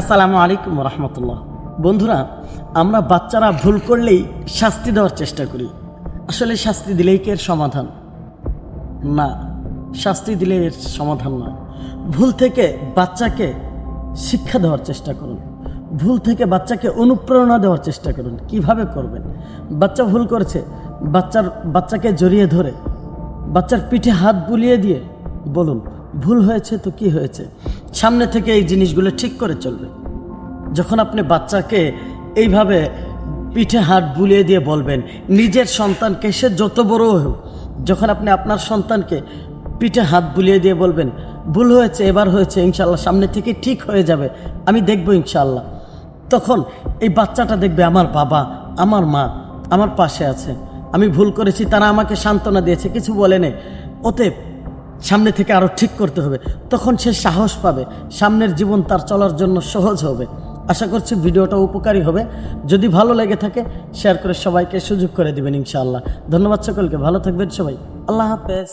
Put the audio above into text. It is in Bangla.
আসসালামু আলাইকুম রহমতুল্লাহ। বন্ধুরা, আমরা বাচ্চারা ভুল করলেই শাস্তি দেওয়ার চেষ্টা করি। আসলে শাস্তি দিলেই কি এর সমাধান? না, শাস্তি দিলে এর সমাধান নয়। ভুল থেকে বাচ্চাকে শিক্ষা দেওয়ার চেষ্টা করুন। ভুল থেকে বাচ্চাকে অনুপ্রেরণা দেওয়ার চেষ্টা করুন। কিভাবে করবেন? বাচ্চা ভুল করেছে, বাচ্চাকে জড়িয়ে ধরে বাচ্চার পিঠে হাত বুলিয়ে দিয়ে বলুন, ভুল হয়েছে তো কি হয়েছে, সামনে থেকে এই জিনিসগুলো ঠিক করে চলবে। যখন আপনি বাচ্চাকে এইভাবে পিঠে হাত বুলিয়ে দিয়ে বলবেন, নিজের সন্তানকে, সে যত বড় হোক, যখন আপনি আপনার সন্তানকে পিঠে হাত বুলিয়ে দিয়ে বলবেন, ভুল হয়েছে, এবার হয়েছে, ইনশাল্লাহ সামনে থেকে ঠিক হয়ে যাবে, আমি দেখব ইনশাল্লাহ, তখন এই বাচ্চাটা দেখবে আমার বাবা, আমার মা আমার পাশে আছে, আমি ভুল করেছি, তারা আমাকে সান্ত্বনা দিয়েছে, কিছু বলে নেই, অতএব সামনে থেকে আরও ঠিক করতে হবে। তখন সে সাহস পাবে, সামনের জীবন তার চলার জন্য সহজ হবে। আশা করছি ভিডিওটা উপকারী হবে। যদি ভালো লেগে থাকে শেয়ার করে সবাইকে সুযোগ করে দিবেন ইনশাআল্লাহ। ধন্যবাদ সকলকে, ভালো থাকবেন সবাই, আল্লাহ হাফেজ।